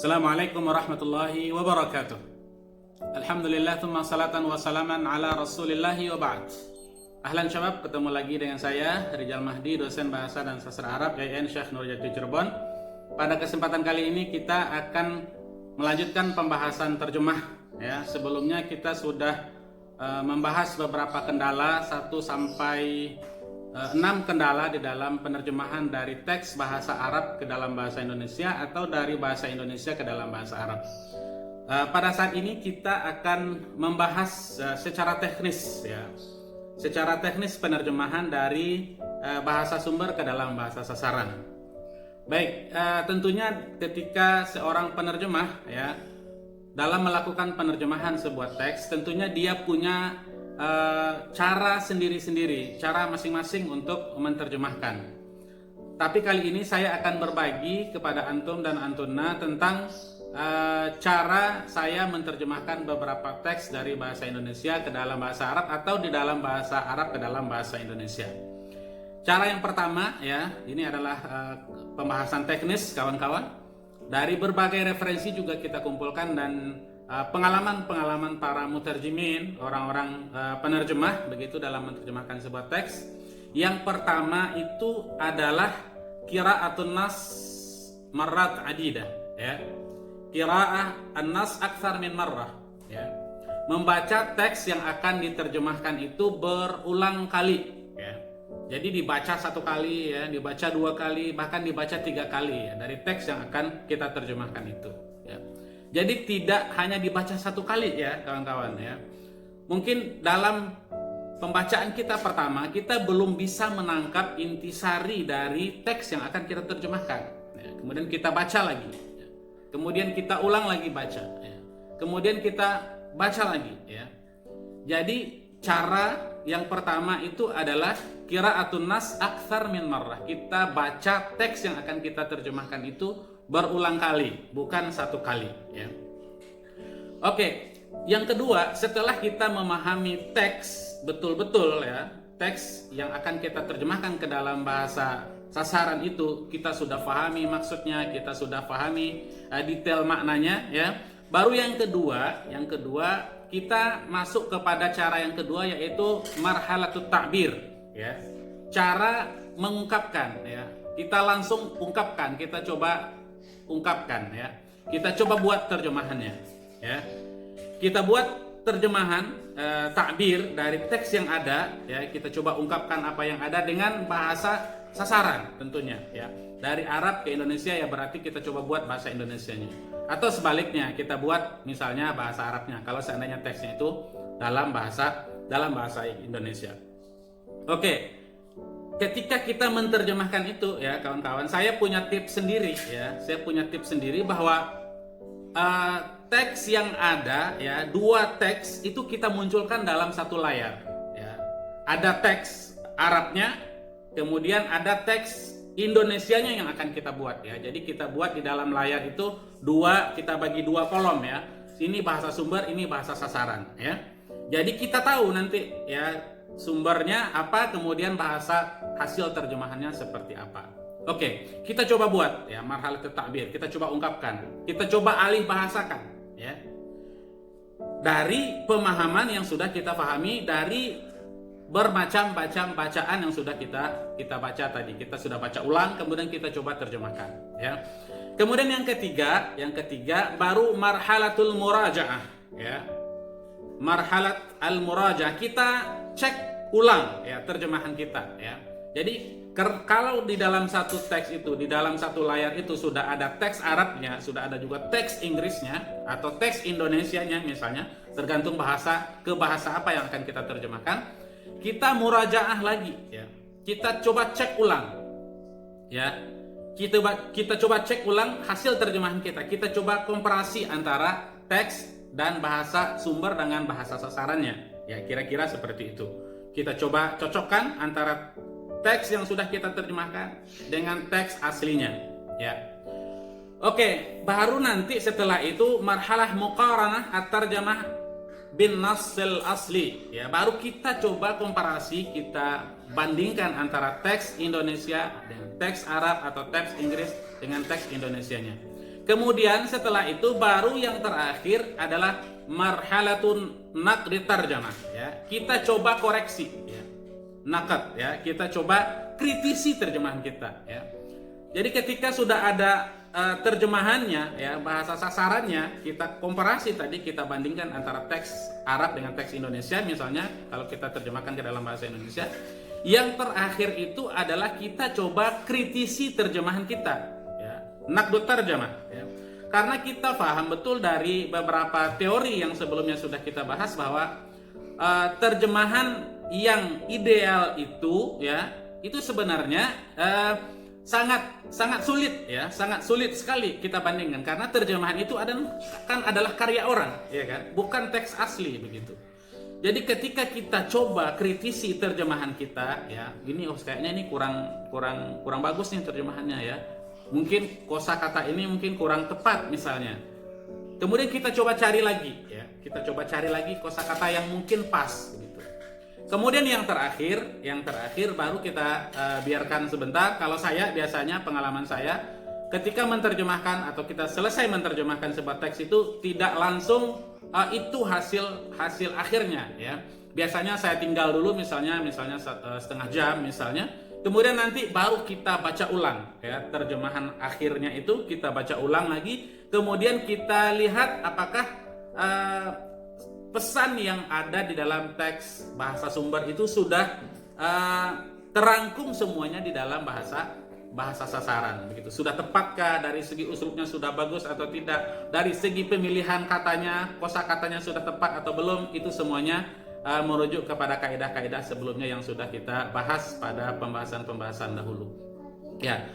Assalamualaikum warahmatullahi wabarakatuh. Alhamdulillah, thumma salatan wa salaman ala rasulillahi wa ba'd. Ahlan syabab, ketemu lagi dengan saya Rijal Mahdi, dosen bahasa dan sastra Arab YN Syekh Nurjati Cirebon. Pada kesempatan kali ini kita akan melanjutkan pembahasan terjemah ya. Sebelumnya kita sudah membahas beberapa kendala 1 sampai 6 kendala di dalam penerjemahan dari teks bahasa Arab ke dalam bahasa Indonesia atau dari bahasa Indonesia ke dalam bahasa Arab. Pada saat ini kita akan membahas secara teknis ya, secara teknis penerjemahan dari bahasa sumber ke dalam bahasa sasaran. Baik, tentunya ketika seorang penerjemah ya dalam melakukan penerjemahan sebuah teks, tentunya dia punya cara sendiri-sendiri, cara masing-masing untuk menerjemahkan. Tapi kali ini saya akan berbagi kepada antum dan antuna tentang cara saya menerjemahkan beberapa teks dari bahasa Indonesia ke dalam bahasa Arab atau di dalam bahasa Arab ke dalam bahasa Indonesia. Cara yang pertama ya, ini adalah pembahasan teknis kawan-kawan. Dari berbagai referensi juga kita kumpulkan dan pengalaman-pengalaman para muterjimin, orang-orang penerjemah begitu dalam menerjemahkan sebuah teks. Yang pertama itu adalah qira'atun nas marrat adidah ya. Qira'ah an-nas aktsar min marrah ya. Membaca teks yang akan diterjemahkan itu berulang kali ya. Jadi dibaca 1 kali ya, dibaca 2 kali, bahkan dibaca 3 kali ya dari teks yang akan kita terjemahkan itu ya. Jadi tidak hanya dibaca 1 kali ya kawan-kawan ya. Mungkin dalam pembacaan kita pertama kita belum bisa menangkap intisari dari teks yang akan kita terjemahkan ya. Kemudian kita baca lagi ya. Kemudian kita ulang lagi baca ya. Kemudian kita baca lagi ya. Jadi cara yang pertama itu adalah qira'atun nas aktsar min marrah. Kita baca teks yang akan kita terjemahkan itu berulang kali, bukan 1 kali ya. Oke, yang kedua, setelah kita memahami teks betul-betul ya, teks yang akan kita terjemahkan ke dalam bahasa sasaran itu, kita sudah pahami maksudnya, kita sudah pahami detail maknanya ya. Baru yang kedua kita masuk kepada cara yang kedua, yaitu marhalatut ta'bir ya. Cara mengungkapkan ya. Kita langsung ungkapkan, kita coba ungkapkan ya. Kita coba buat terjemahannya ya. Kita buat terjemahan takbir dari teks yang ada ya. Kita coba ungkapkan apa yang ada dengan bahasa sasaran tentunya ya. Dari Arab ke Indonesia ya, berarti kita coba buat bahasa Indonesianya. Atau sebaliknya, kita buat misalnya bahasa Arabnya kalau seandainya teksnya itu dalam bahasa Indonesia. Oke. Ketika kita menerjemahkan itu ya kawan-kawan, saya punya tips sendiri ya. Saya punya tips sendiri bahwa teks yang ada ya, 2 teks itu kita munculkan dalam 1 layar ya. Ada teks Arabnya, kemudian ada teks Indonesianya yang akan kita buat ya. Jadi kita buat di dalam layar itu kita bagi 2 kolom ya. Ini bahasa sumber, ini bahasa sasaran ya. Jadi kita tahu nanti ya sumbernya apa, kemudian bahasa hasil terjemahannya seperti apa. Oke, kita coba buat ya marhalatut ta'bir, kita coba ungkapkan, kita coba alih bahasakan ya. Dari pemahaman yang sudah kita pahami dari bermacam-macam bacaan yang sudah kita baca tadi. Kita sudah baca ulang, kemudian kita coba terjemahkan ya. Kemudian yang ketiga baru marhalatul murajaah ya. Marhalat al-murajaah, kita cek ulang ya terjemahan kita ya. Jadi kalau di dalam 1 teks itu, di dalam 1 layar itu sudah ada teks Arabnya, sudah ada juga teks Inggrisnya atau teks Indonesianya misalnya, tergantung bahasa ke bahasa apa yang akan kita terjemahkan, kita murajaah lagi ya. Kita coba cek ulang ya. Kita coba cek ulang hasil terjemahan kita. Kita coba komparasi antara teks dan bahasa sumber dengan bahasa sasarannya ya, kira-kira seperti itu. Kita coba cocokkan antara teks yang sudah kita terjemahkan dengan teks aslinya ya. Oke, baru nanti setelah itu marhalah muqaranah at-tarjamah bin nassil asli ya. Baru kita coba komparasi, kita bandingkan antara teks Indonesia dengan teks Arab atau teks Inggris dengan teks Indonesianya. Kemudian setelah itu baru yang terakhir adalah marhalatun naqdi tarjamah, ya. Kita coba koreksi, ya. Naqd, ya. Kita coba kritisi terjemahan kita, ya. Jadi ketika sudah ada terjemahannya, ya, bahasa sasarannya, kita komparasi tadi, kita bandingkan antara teks Arab dengan teks Indonesia misalnya, kalau kita terjemahkan ke dalam bahasa Indonesia. Yang terakhir itu adalah kita coba kritisi terjemahan kita, ya, naqdu tarjamah, ya. Karena kita paham betul dari beberapa teori yang sebelumnya sudah kita bahas bahwa terjemahan yang ideal itu, ya, itu sebenarnya sangat sulit, ya, sangat sulit sekali kita bandingkan, karena terjemahan itu adalah karya orang, ya kan, bukan teks asli begitu. Jadi ketika kita coba kritisi terjemahan kita, ya, gini, oh kayaknya ini kurang bagus nih terjemahannya, ya, mungkin kosakata ini mungkin kurang tepat misalnya. Kemudian kita coba cari lagi, ya, kita coba cari lagi kosakata yang mungkin pas begitu. Kemudian yang terakhir baru kita biarkan sebentar. Kalau saya biasanya, pengalaman saya, ketika menerjemahkan atau kita selesai menerjemahkan sebuah teks itu tidak langsung itu hasil akhirnya, ya. Biasanya saya tinggal dulu misalnya setengah jam misalnya. Kemudian nanti baru kita baca ulang, ya, terjemahan akhirnya itu kita baca ulang lagi. Kemudian kita lihat apakah pesan yang ada di dalam teks bahasa sumber itu sudah terangkum semuanya di dalam bahasa sasaran begitu. Sudah tepatkah dari segi uslubnya, sudah bagus atau tidak, dari segi pemilihan katanya, kosakatanya sudah tepat atau belum, itu semuanya merujuk kepada kaidah-kaidah sebelumnya yang sudah kita bahas pada pembahasan dahulu. Ya.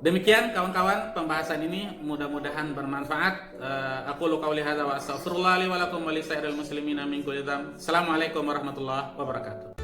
Demikian kawan-kawan pembahasan ini, mudah-mudahan bermanfaat. Aku qouli hadza wa astaghfirullah li wa lakum wa lisairil muslimina min kulli dzamb. Assalamualaikum warahmatullahi wabarakatuh.